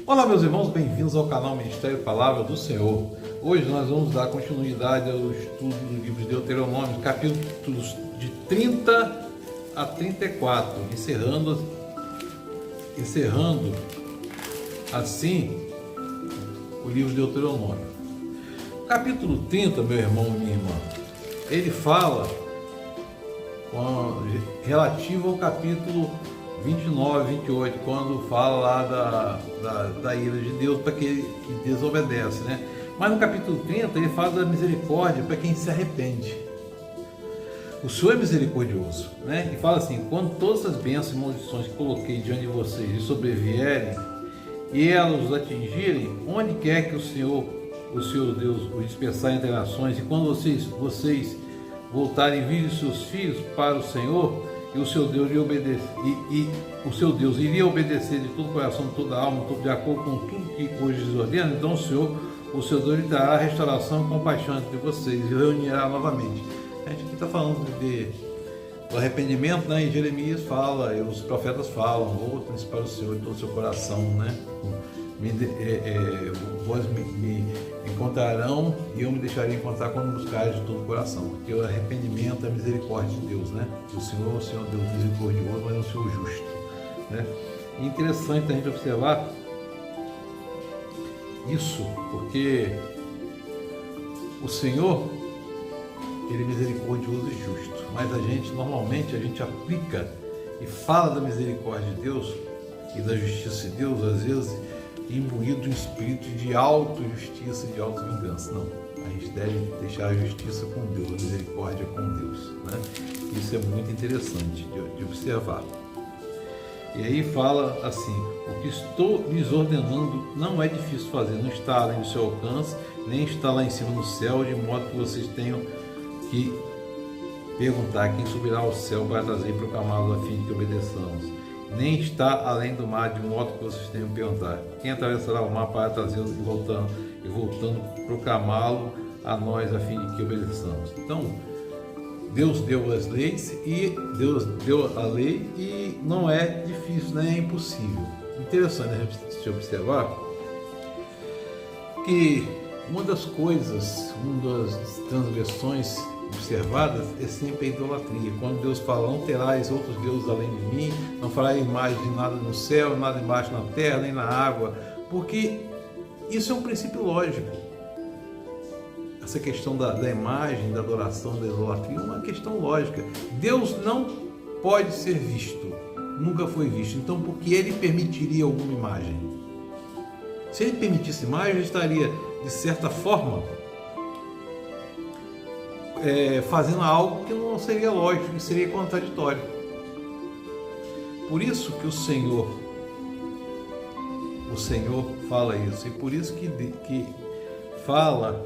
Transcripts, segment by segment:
Olá meus irmãos, bem-vindos ao canal Ministério Palavra do Senhor. Hoje nós vamos dar continuidade ao estudo do livro de Deuteronômio, capítulos de 30 a 34, encerrando assim o livro de Deuteronômio. O capítulo 30, meu irmão e minha irmã, ele fala relativo ao capítulo 29, 28, quando fala lá da ira de Deus para aquele que desobedece, né? Mas no capítulo 30 ele fala da misericórdia para quem se arrepende. O Senhor é misericordioso, né? E fala assim: quando todas as bênçãos e maldições que coloquei diante de vocês lhes sobrevierem e elas os atingirem, onde quer que o Senhor Deus os dispersar entre nações, e quando vocês voltarem e virem seus filhos para o Senhor, e o seu Deus iria obedecer de todo o coração, de toda a alma, de acordo com tudo que hoje lhes ordena, então o seu Deus lhe dará restauração e compaixão entre vocês e reunirá novamente. A gente aqui está falando do arrependimento, né? E Jeremias fala, e os profetas falam: voltem-se para o Senhor de todo o seu coração, né? Vós me encontrarão e eu me deixarei encontrar quando buscares de todo o coração, porque o arrependimento é a misericórdia de Deus, né? O Senhor é o Senhor Deus misericordioso, mas é o Senhor justo, né? E interessante a gente observar isso, porque o Senhor, ele é misericordioso e justo, mas normalmente a gente aplica e fala da misericórdia de Deus e da justiça de Deus, às vezes imbuído de um espírito de auto-justiça, de auto-vingança. Não, a gente deve deixar a justiça com Deus, a misericórdia com Deus, né? Isso é muito interessante de observar. E aí fala assim: o que estou lhes ordenando não é difícil fazer, não está além do seu alcance, nem está lá em cima no céu, de modo que vocês tenham que perguntar quem subirá ao céu para trazer e proclamá-lo a fim de que obedeçamos. Nem está além do mar, de modo que vocês tenham que perguntar quem atravessará o mar para trazê-lo e voltando proclamá-lo a nós a fim de que obedeçamos. Então, Deus deu as leis e Deus deu a lei, e não é difícil, né? É impossível. Interessante a gente observar que uma das transgressões observadas é sempre a idolatria. Quando Deus fala: não terás outros deuses além de mim, não farás imagem de nada no céu, nada embaixo na terra, nem na água, porque isso é um princípio lógico. Essa questão da imagem, da adoração, da idolatria é uma questão lógica. Deus não pode ser visto, nunca foi visto, então por que ele permitiria alguma imagem? Se ele permitisse imagem, ele estaria, de certa forma, fazendo algo que não seria lógico, que seria contraditório. Por isso que o Senhor fala isso, e por isso que fala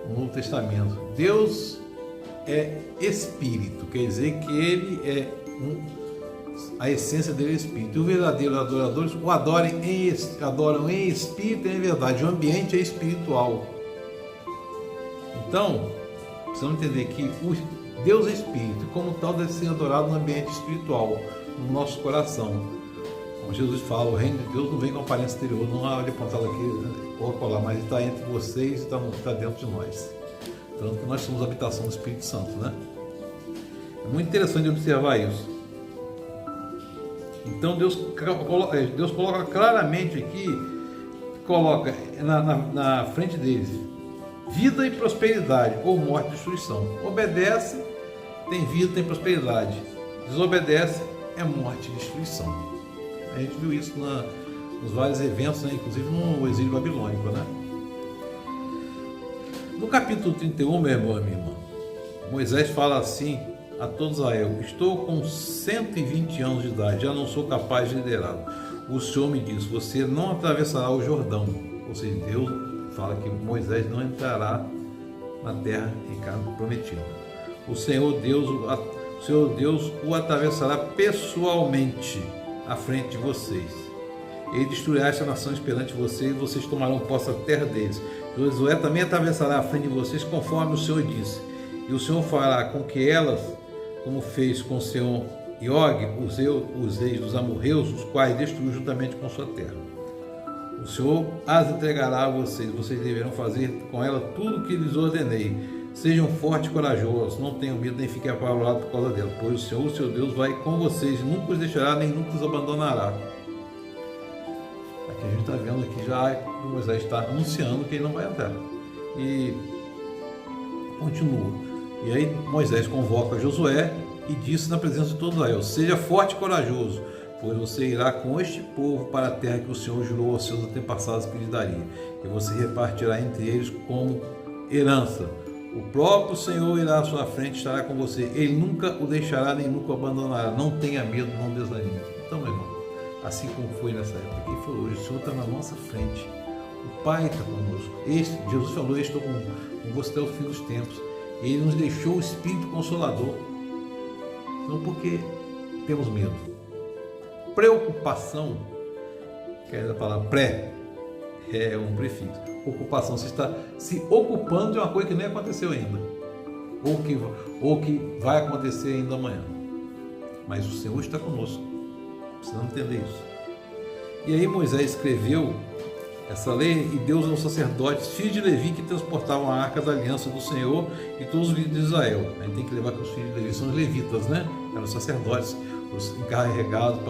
no Novo Testamento: Deus é Espírito, quer dizer que ele a essência dele é Espírito, e os verdadeiros adoradores o adoram em Espírito e em verdade. O ambiente é espiritual. Então, precisamos entender que Deus é Espírito, e como tal deve ser adorado no ambiente espiritual, no nosso coração. Como Jesus fala, o reino de Deus não vem com aparência exterior, não há de apontá-lo aqui ou acolá, mas está entre vocês e está dentro de nós. Tanto que nós somos a habitação do Espírito Santo, né? É muito interessante observar isso. Então Deus coloca claramente aqui, coloca na frente deles vida e prosperidade, ou morte e destruição. Obedece, tem vida, tem prosperidade. Desobedece, é morte e destruição. A gente viu isso nos vários eventos, né? Inclusive no exílio babilônico, né? No capítulo 31, meu irmão e minha irmã, Moisés fala assim a todo Israel: estou com 120 anos de idade, já não sou capaz de liderá-lo. O Senhor me diz: você não atravessará o Jordão. Ou seja, Deus fala que Moisés não entrará na terra prometida. O Senhor Deus o atravessará pessoalmente à frente de vocês. Ele destruirá esta nação perante vocês, e vocês tomarão posse da terra deles. Josué também atravessará à frente de vocês, conforme o Senhor disse. E o Senhor fará com que elas, como fez com o Senhor e Og, os reis dos amorreus, os quais destruiu juntamente com sua terra. o Senhor as entregará a vocês. Vocês deverão fazer com ela tudo o que lhes ordenei. Sejam fortes e corajosos, não tenham medo nem fiquem apavorados por causa dela, pois o Senhor, seu Deus, vai com vocês, nunca os deixará nem nunca os abandonará. Aqui a gente está vendo aqui já que Moisés está anunciando que ele não vai entrar. E continua. E aí Moisés convoca Josué e disse na presença de todo Israel: seja forte e corajoso, pois você irá com este povo para a terra que o Senhor jurou aos seus antepassados que lhes daria, e você repartirá entre eles como herança. O próprio Senhor irá à sua frente, estará com você. Ele nunca o deixará nem nunca o abandonará. Não tenha medo, não desanime. Então, meu irmão, assim como foi nessa época que foi hoje, o Senhor está na nossa frente. O Pai está conosco. Jesus falou: eu estou com você até o fim dos tempos. Ele nos deixou o Espírito Consolador. Não porque temos medo. Preocupação, que é a palavra pré, é um prefixo. Ocupação, você está se ocupando de uma coisa que nem aconteceu ainda, ou que vai acontecer ainda amanhã. Mas o Senhor está conosco. Precisamos entender isso. E aí Moisés escreveu essa lei e deu aos sacerdotes, filhos de Levi, que transportavam a arca da aliança do Senhor, e todos os líderes de Israel. A gente tem que levar que os filhos de Levi são os levitas, né? Eram os sacerdotes, os encarregados do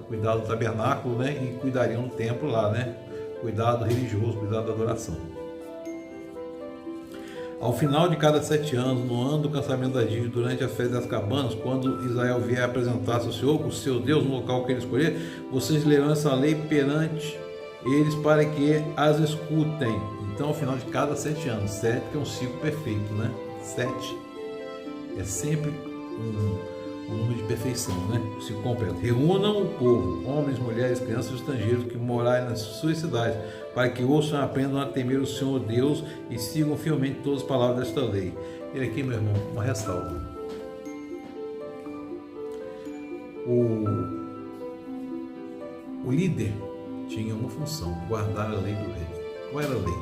cuidado do tabernáculo, né? E cuidariam do templo lá, né? Cuidado religioso, cuidado da adoração. Ao final de cada 7 anos, no ano do cancelamento das dívidas, durante as festas das cabanas, quando Israel vier apresentar-se ao Senhor, o seu Deus, no local que ele escolher, vocês lerão essa lei perante eles para que as escutem. Então, ao final de cada 7 anos, 7 que é um ciclo perfeito, né? 7 é sempre um número de perfeição, né? Se completa. Reúnam o povo, homens, mulheres, crianças e estrangeiros que morarem nas suas cidades, para que ouçam e aprendam a temer o Senhor Deus e sigam fielmente todas as palavras desta lei. E aqui, meu irmão, uma ressalva. O líder tinha uma função: guardar a lei do rei. Qual era a lei?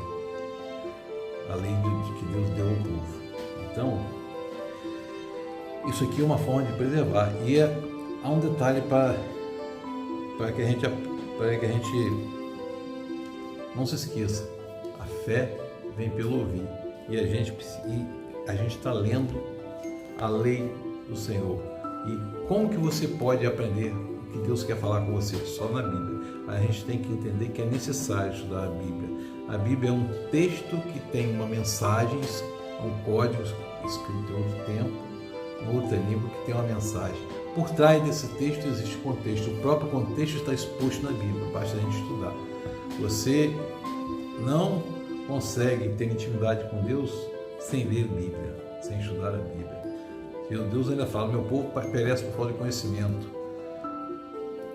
A lei que Deus deu ao povo. Então, isso aqui é uma forma de preservar. E há um detalhe para que a gente não se esqueça: a fé vem pelo ouvir, e a gente está lendo a lei do Senhor. E como que você pode aprender o que Deus quer falar com você? Só na Bíblia. A gente tem que entender que é necessário estudar a Bíblia. A Bíblia é um texto que tem uma mensagem, um código escrito em outro tempo, outra língua, que tem uma mensagem. Por trás desse texto existe contexto. O próprio contexto está exposto na Bíblia, basta a gente estudar. Você não consegue ter intimidade com Deus sem ler a Bíblia, sem estudar a Bíblia. E Deus ainda fala: meu povo perece por falta de conhecimento.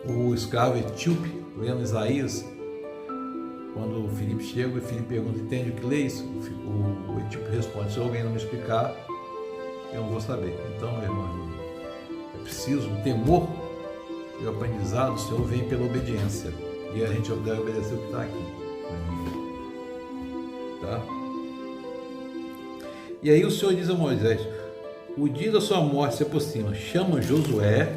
O escravo etíope, lendo Isaías, quando o Filipe chega e Filipe pergunta: entende o que lê isso? O etíope responde: se alguém não me explicar, eu não vou saber. Então, meu irmão, é preciso o temor e o aprendizado do Senhor vem pela obediência. E a gente deve obedecer o que está aqui. Tá? E aí o Senhor diz a Moisés: o dia da sua morte se aproxima. Chama Josué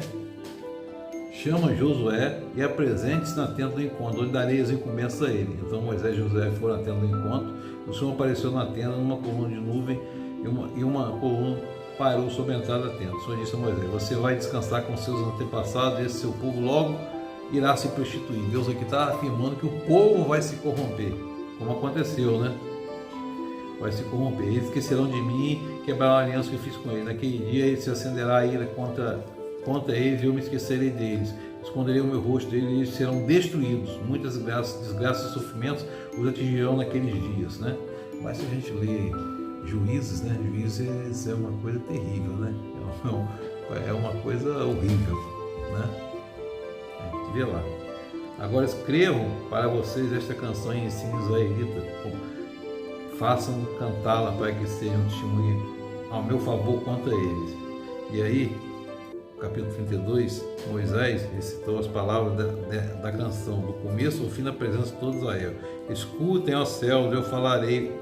e apresente-se na tenda do encontro, onde darei as incumbências a ele. Então Moisés e Josué foram na tenda do encontro. O Senhor apareceu na tenda numa coluna de nuvem e uma coluna parou sobre a entrada da tenda. O Senhor disse a Moisés: você vai descansar com seus antepassados, e esse seu povo logo irá se prostituir. Deus aqui está afirmando que o povo vai se corromper, como aconteceu, né? Vai se corromper. Eles esquecerão de mim, quebrarão a aliança que eu fiz com eles. Naquele dia ele se acenderá a ira contra eles, e eu me esquecerei deles. Esconderei o meu rosto deles, e eles serão destruídos. Muitas desgraças e sofrimentos os atingirão naqueles dias, né? Mas se a gente lê Juízes, né? Juízes é uma coisa terrível, né? É uma coisa horrível, né? A gente vê lá. Agora escrevam para vocês esta canção e ensinem os israelitas. Façam cantá-la para que sejam testemunha ao meu favor quanto a eles. E aí, capítulo 32, Moisés recitou as palavras da canção, do começo ao fim, na presença de todo Israel. Escutem, ó céus, eu falarei,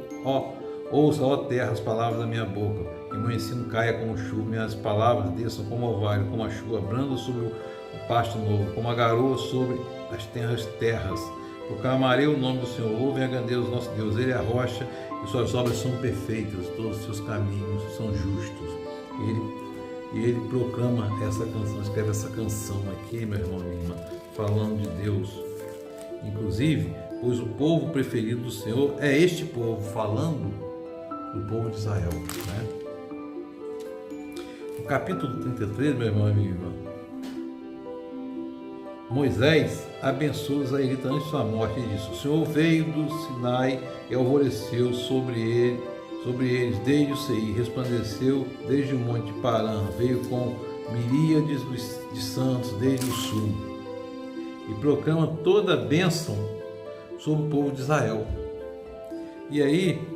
ouça, ó terra, as palavras da minha boca, que meu ensino caia como chuva, minhas palavras desçam como orvalho, como a chuva branda sobre o pasto novo, como a garoa sobre as terras. Proclamarei o nome do Senhor, louvem a grandeza do nosso Deus, Ele é a rocha e suas obras são perfeitas, todos os seus caminhos são justos. Ele proclama essa canção, escreve essa canção aqui, meu irmão e minha irmã, falando de Deus. Inclusive, pois o povo preferido do Senhor é este povo, falando do povo de Israel, né? No capítulo 33, meu irmão e minha irmã, Moisés abençoa os israelitas antes de sua morte e disse: o Senhor veio do Sinai e alvoreceu sobre eles desde o Seir, resplandeceu desde o monte Parã, veio com miríades de santos desde o sul e proclama toda a bênção sobre o povo de Israel. E aí,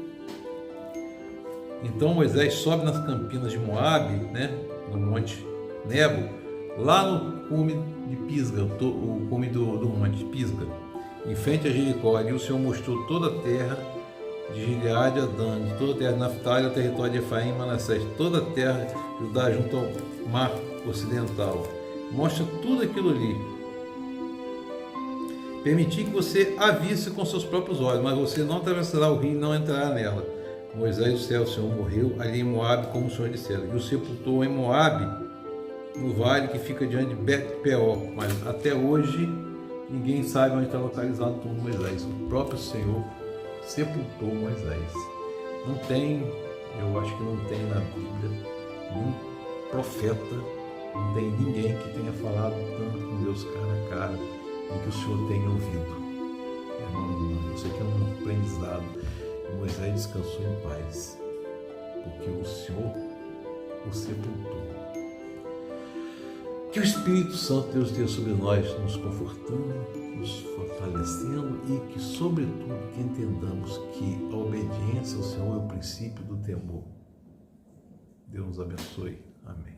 então Moisés sobe nas campinas de Moabe, né, no monte Nebo, lá no cume de Pisga, o cume do monte Pisga, em frente a Jericó. Ali o Senhor mostrou toda a terra de Gileade a Dan, de toda a terra de Naftali, o território de Efraim e Manassés, toda a terra de Judá junto ao mar ocidental. Mostra tudo aquilo ali. Permiti que você a visse com seus próprios olhos, mas você não atravessará o rio e não entrará nela. Moisés do céu, o Senhor, morreu ali em Moabe, como o Senhor dissera, e o sepultou em Moabe, no vale que fica diante de Bet-peor. Mas até hoje ninguém sabe onde está localizado o túmulo de Moisés. O próprio Senhor sepultou Moisés. Não tem, eu acho que não tem na Bíblia nenhum profeta, não tem ninguém que tenha falado tanto com Deus cara a cara e que o Senhor tenha ouvido. Isso aqui é um aprendizado. E Moisés descansou em paz, porque o Senhor o sepultou. Que o Espírito Santo Deus esteja sobre nós, nos confortando, nos fortalecendo e que, sobretudo, que entendamos que a obediência ao Senhor é o princípio do temor. Deus nos abençoe. Amém.